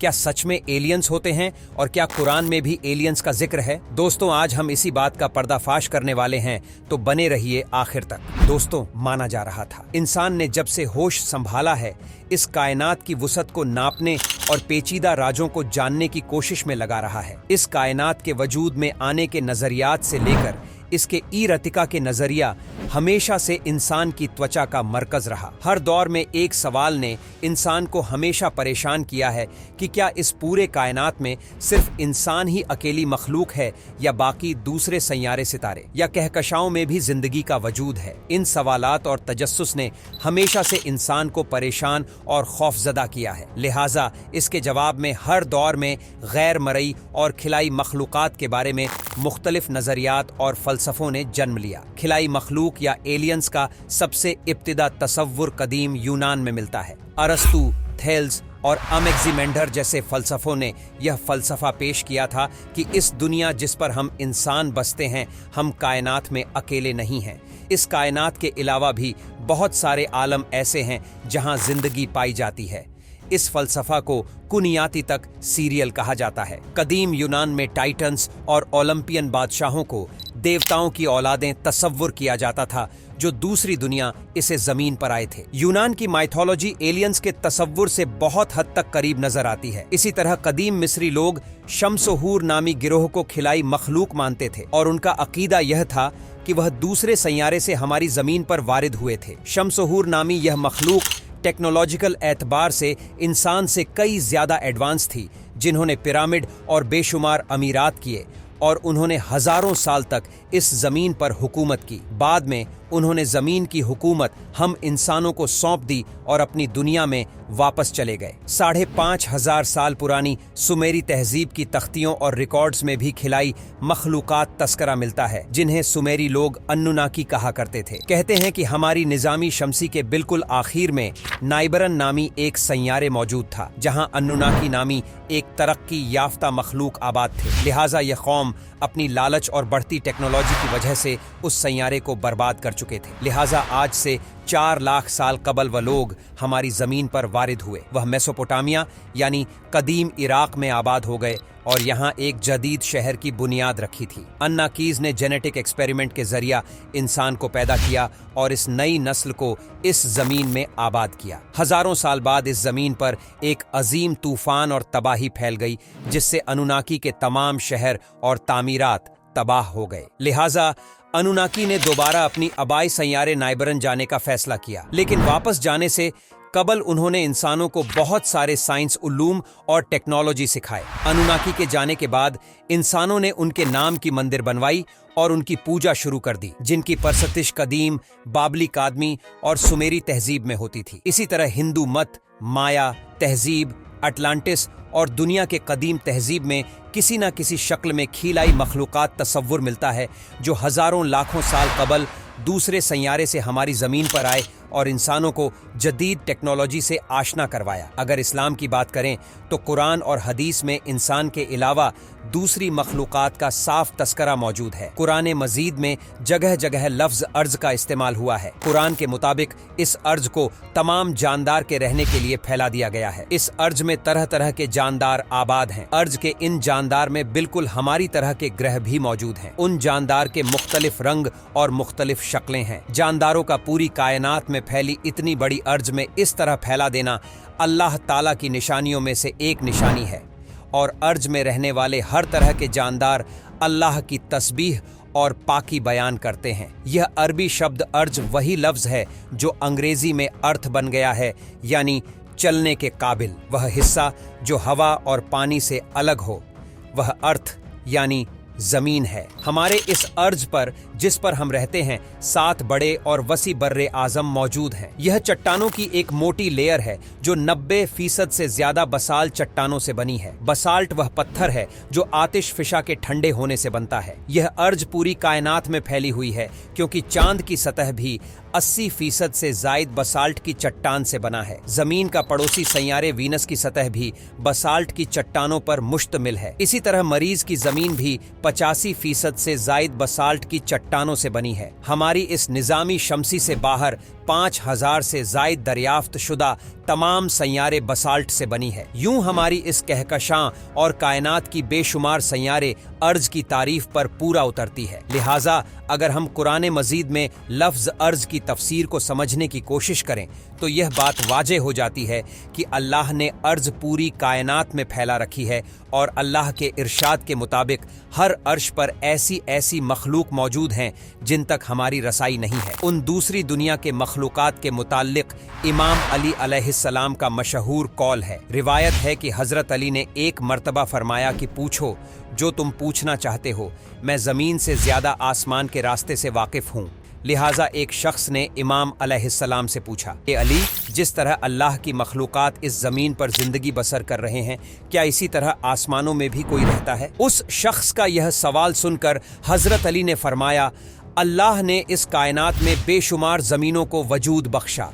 क्या सच में एलियंस होते हैं और क्या कुरान में भी एलियंस का जिक्र है? दोस्तों, आज हम इसी बात का पर्दाफाश करने वाले हैं, तो बने रहिए आखिर तक। दोस्तों, माना जा रहा था इंसान ने जब से होश संभाला है, इस कायनात की वुसअत को नापने और पेचीदा राजों को जानने की कोशिश में लगा रहा है। इस कायनात के वजूद में आने के नजरियात से लेकर इसके ई-रतिका के नजरिया हमेशा से इंसान की त्वचा का मरकज रहा। हर दौर में एक सवाल ने इंसान को हमेशा परेशान किया है कि क्या इस पूरे कायनात में सिर्फ इंसान ही अकेली मखलूक है या बाकी दूसरे सैयारे सितारे या कहकशाओं में भी जिंदगी का वजूद है। इन सवालात और तजस्सुस ने हमेशा से इंसान को परेशान और खौफजदा किया है। लिहाजा इसके जवाब में हर दौर में गैर मरई और खिलाई मखलूकात के बारे में मुख्तलिफ नजरियात और फलसफों ने जन्म लिया। खिलाई मखलूक या एलियंस का सबसे इब्तिदा तसव्वुर कदीम यूनान में मिलता है। अरस्तु, थेल्स और अमेक्जिमेंडर जैसे फलसफों ने यह फलसफा पेश किया था कि इस दुनिया जिस पर हम इंसान बसते हैं, हम कायनात में अकेले नहीं हैं। इस कायनात के अलावा भी बहुत सारे आलम ऐसे हैं जहां जिंदगी पाई जाती है। इस फलसफा को कुनियाती तक सीरियल कहा जाता है। कदीम यूनान में टाइटन्स और ओलंपियन बादशाहों को देवताओं की औलादें तसव्वुर किया जाता था जो दूसरी दुनिया इसे जमीन पर आए थे। यूनान की माइथोलॉजी एलियंस के तसव्वुर से बहुत हद तक करीब नजर आती है। इसी तरह कदीम मिस्री लोग शम्स-ओ-हूर नामी गिरोह को खिलाई मखलूक मानते थे और उनका अकीदा यह था कि वह दूसरे सैयारे से हमारी जमीन पर वारिद हुए थे। शम्स-ओ-हूर नामी यह मखलूक टेक्नोलॉजिकल एतबार से इंसान से कई ज्यादा एडवांस थी, जिन्होंने पिरामिड और बेशुमार अमीरात किए और उन्होंने हजारों साल तक इस जमीन पर हुकूमत की। बाद में उन्होंने जमीन की हुकूमत हम इंसानों को सौंप दी और अपनी दुनिया में वापस चले गए। 5,500 साल पुरानी सुमेरी तहजीब की तख्तियों और रिकॉर्ड्स में भी खिलाई मखलूकात तस्करा मिलता है, जिन्हें सुमेरी लोग अन्नुनाकी कहा करते थे। कहते हैं कि हमारी निजामी शमसी के बिल्कुल आखिर में नाइबरन नामी एक सैयारे मौजूद था, जहां अन्नुनाकी नामी एक तरक्की याफ्ता मखलूक आबाद थे। लिहाजा यह कौम अपनी लालच और बढ़ती टेक्नोलॉजी की वजह से उस सैयारे को बर्बाद कर चुके थे। लिहाजा आज से 4 लाख साल कबल वह लोग हमारी जमीन पर वारिद हुए। वह मेसोपोटामिया यानी कदीम इराक में आबाद हो गए और यहाँ एक जदीद शहर की बुनियाद रखी थी। अन्नाकीज ने जेनेटिक एक्सपेरिमेंट के जरिया इंसान को पैदा किया और इस नई नस्ल को इस जमीन में आबाद किया। हजारों साल बाद इस जमीन पर एक अजीम तूफान और तबाही फैल गई, जिससे अनुनाकी के तमाम शहर और तामीरात तबाह हो गए। लिहाजा अनुनाकी ने दोबारा अपनी आबाई सैयारे नाइबरन जाने का फैसला किया, लेकिन वापस जाने से कबल उन्होंने इंसानों को बहुत सारे साइंस उलूम और टेक्नोलॉजी सिखाए। अनुनाकी के जाने के बाद इंसानों ने उनके नाम की मंदिर बनवाई और उनकी पूजा शुरू कर दी, जिनकी परसतिश कदीम बाबली कादमी और सुमेरी तहजीब में होती थी। इसी तरह हिंदू मत, माया तहजीब, अटलांटिस और दुनिया के कदीम तहजीब में किसी न किसी शक्ल में खिलाई मखलूकात तसव्वुर मिलता है, जो हजारों लाखों साल कबल दूसरे सैयारे से हमारी जमीन पर आए और इंसानों को जदीद टेक्नोलॉजी से आशना करवाया। अगर इस्लाम की बात करें तो कुरान और हदीस में इंसान के अलावा दूसरी मखलूकात का साफ तस्करा मौजूद है। कुरान मजीद में जगह जगह लफ्ज अर्ज का इस्तेमाल हुआ है। कुरान के मुताबिक इस अर्ज को तमाम जानदार के रहने के लिए फैला दिया गया है। इस अर्ज में तरह तरह के जानदार आबाद हैं। अर्ज के इन जानदार में बिल्कुल हमारी तरह के ग्रह भी मौजूद हैं। उन जानदार के मुख्तलिफ रंग और मुख्तलिफ शक्लें हैं। जानदारों का पूरी कायनात में फैली इतनी बड़ी अर्ज में इस तरह फैला देना अल्लाह ताला की निशानियों में से एक निशानी है, और अर्ज में रहने वाले हर तरह के जानदार अल्लाह की तस्बीह और पाकी बयान करते हैं। यह अरबी शब्द अर्ज वही लफ्ज है जो अंग्रेजी में अर्थ बन गया है, यानी चलने के काबिल। वह हिस्सा जो हवा और पानी से अलग हो, वह अर्थ यानी जमीन है। हमारे इस अर्ज पर जिस पर हम रहते हैं 7 बड़े और वसी बर्रे आजम मौजूद हैं। यह चट्टानों की एक मोटी लेयर है जो 90% से ज्यादा बसाल्ट चट्टानों से बनी है। बसाल्ट वह पत्थर है जो आतिश फिशा के ठंडे होने से बनता है। यह अर्ज पूरी कायनात में फैली हुई है, क्योंकि चांद की सतह भी 80% से जायद बसाल्ट की चट्टान से बना है। जमीन का पड़ोसी सैयारे वीनस की सतह भी बसाल्ट की चट्टानों पर मुश्तमिल है। इसी तरह मरीज की जमीन भी 85% से जायद बसाल्ट की चट्टानों से बनी है। हमारी इस निजामी शमसी से बाहर 5000 से जायद दरियाफ्त शुदा तमाम सैयारे बसाल्ट से बनी है। यूं हमारी इस कहकशां और कायनात की बेशुमार सैयारे अर्ज की तारीफ पर पूरा उतरती है। लिहाजा अगर हम कुरान मजीद में लफ्ज अर्ज की तफसीर को समझने की कोशिश करें तो यह बात वाजे हो जाती है कि अल्लाह ने अर्ज पूरी कायनात में फैला रखी है और अल्लाह के इरशाद के मुताबिक हर अर्श पर ऐसी ऐसी मखलूक मौजूद हैं जिन तक हमारी रसाई नहीं है। उन दूसरी दुनिया के मखलूकात के मुताल्लिक इमाम अली अलैहिस्सलाम का मशहूर कौल है। रिवायत है कि हजरत अली ने एक मर्तबा फरमाया कि पूछो जो तुम पूछना चाहते हो, मैं ज़मीन से ज़्यादा आसमान के रास्ते से वाकिफ़ हूँ। लिहाजा एक शख्स ने इमाम अलैहिस्सलाम से पूछा, ए अली, जिस तरह अल्लाह की मखलूकात इस ज़मीन पर ज़िंदगी बसर कर रहे हैं, क्या इसी तरह आसमानों में भी कोई रहता है? उस शख्स का यह सवाल सुनकर हज़रत अली ने फरमाया, अल्लाह ने इस कायनात में बेशुमार ज़मीनों को वजूद बख्शा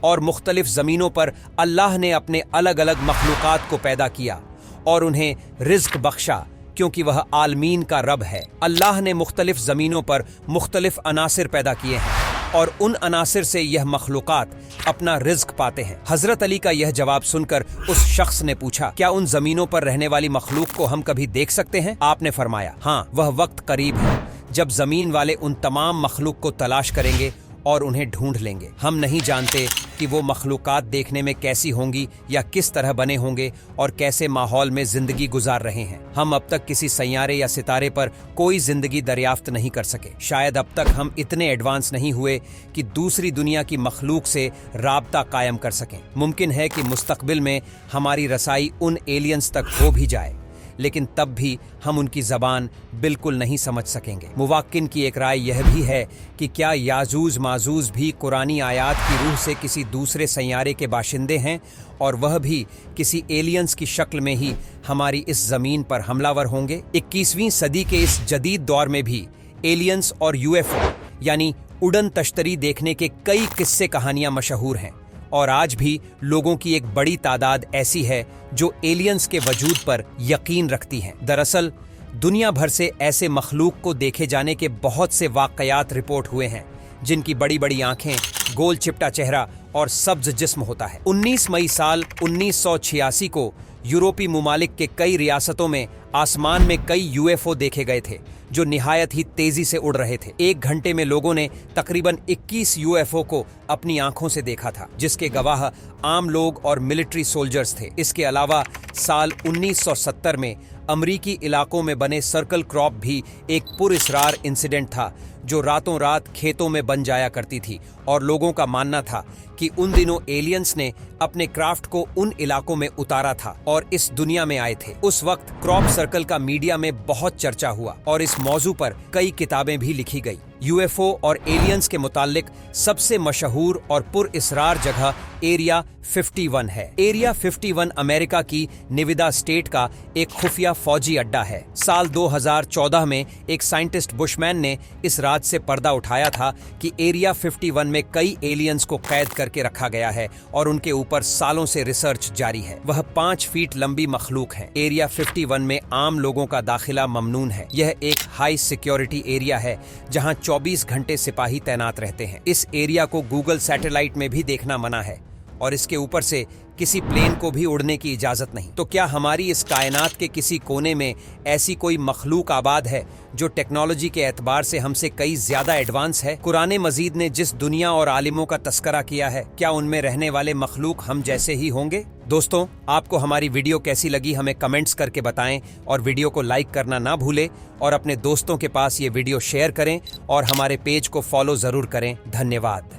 और मुख्तलिफ ज़मीनों पर अल्लाह ने अपने अलग अलग मखलूकात को पैदा किया और उन्हें रिज़्क बख्शा, क्योंकि वह आलमीन का रब है। अल्लाह ने मुख्तलिफ ज़मीनों पर मुख्तलिफ अनासिर पैदा किए हैं और उन अनासिर से यह मखलूकात अपना रिज़्क पाते हैं। हज़रत अली का यह जवाब सुनकर उस शख्स ने पूछा, क्या उन ज़मीनों पर रहने वाली मखलूक को हम कभी देख सकते हैं? आपने फरमाया, हाँ, वह वक्त करीब है जब ज़मीन वाले उन तमाम मखलूक को तलाश करेंगे और उन्हें ढूंढ लेंगे। हम नहीं जानते कि वो मखलूकात देखने में कैसी होंगी या किस तरह बने होंगे और कैसे माहौल में जिंदगी गुजार रहे हैं। हम अब तक किसी सैयारे या सितारे पर कोई जिंदगी दरियाफ्त नहीं कर सके। शायद अब तक हम इतने एडवांस नहीं हुए कि दूसरी दुनिया की मखलूक से राब्ता कायम कर सकें। मुमकिन है कि मुस्तकबिल में हमारी रसाई उन एलियंस तक हो भी जाए, लेकिन तब भी हम उनकी ज़बान बिल्कुल नहीं समझ सकेंगे। मुवाक्किन की एक राय यह भी है कि क्या याजूज माजूज भी कुरानी आयात की रूह से किसी दूसरे सैयारे के बाशिंदे हैं और वह भी किसी एलियंस की शक्ल में ही हमारी इस ज़मीन पर हमलावर होंगे। 21वीं सदी के इस जदीद दौर में भी एलियंस और यूएफओ यानी उड़न तश्तरी देखने के कई किस्से कहानियां मशहूर हैं और आज भी लोगों की एक बड़ी तादाद ऐसी है जो एलियंस के वजूद पर यकीन रखती हैं। दरअसल दुनिया भर से ऐसे मखलूक को देखे जाने के बहुत से वाक़यात रिपोर्ट हुए हैं जिनकी बड़ी बड़ी आंखें, गोल चिपटा चेहरा और सब्ज जिस्म होता है। 19 मई साल 1986 को यूरोपी मुमालिक के कई रियासतों में आसमान में कई यूएफओ देखे गए थे जो निहायत ही तेजी से उड़ रहे थे। 1 घंटे में लोगों ने तकरीबन 21 यूएफओ को अपनी आंखों से देखा था, जिसके गवाह आम लोग और मिलिट्री सोल्जर्स थे। इसके अलावा साल 1970 में अमरीकी इलाकों में बने सर्कल क्रॉप भी एक पुरअसरार इंसिडेंट था जो रातों रात खेतों में बन जाया करती थी और लोगों का मानना था कि उन दिनों एलियंस ने अपने क्राफ्ट को उन इलाकों में उतारा था और इस दुनिया में आए थे। उस वक्त क्रॉप सर्कल का मीडिया में बहुत चर्चा हुआ और इस मौजू पर कई किताबें भी लिखी गई। यूएफओ और एलियंस के मुताल्लिक सबसे मशहूर और पुरअसरार जगह एरिया 51 है। एरिया 51 अमेरिका की निविदा स्टेट का एक खुफिया फौजी अड्डा है। साल 2014 में एक साइंटिस्ट बुशमैन ने इस राज से पर्दा उठाया था कि एरिया 51 में कई एलियंस को कैद करके रखा गया है और उनके ऊपर सालों से रिसर्च जारी है। वह 5 फीट लंबी मखलूक है। एरिया 51 में आम लोगों का दाखिला ममनून है। यह एक हाई सिक्योरिटी एरिया है जहां 24 घंटे सिपाही तैनात रहते हैं। इस एरिया को गूगल सैटेलाइट में भी देखना मना है और इसके ऊपर से किसी प्लेन को भी उड़ने की इजाजत नहीं। तो क्या हमारी इस कायनात के किसी कोने में ऐसी कोई मखलूक आबाद है जो टेक्नोलॉजी के एतबार से हमसे कई ज्यादा एडवांस है? कुरान मजीद ने जिस दुनिया और आलिमों का तस्करा किया है, क्या उनमें रहने वाले मखलूक हम जैसे ही होंगे? दोस्तों, आपको हमारी वीडियो कैसी लगी हमें कमेंट्स करके बताएं और वीडियो को लाइक करना ना भूलें और अपने दोस्तों के पास ये वीडियो शेयर करें और हमारे पेज को फॉलो जरूर करें। धन्यवाद।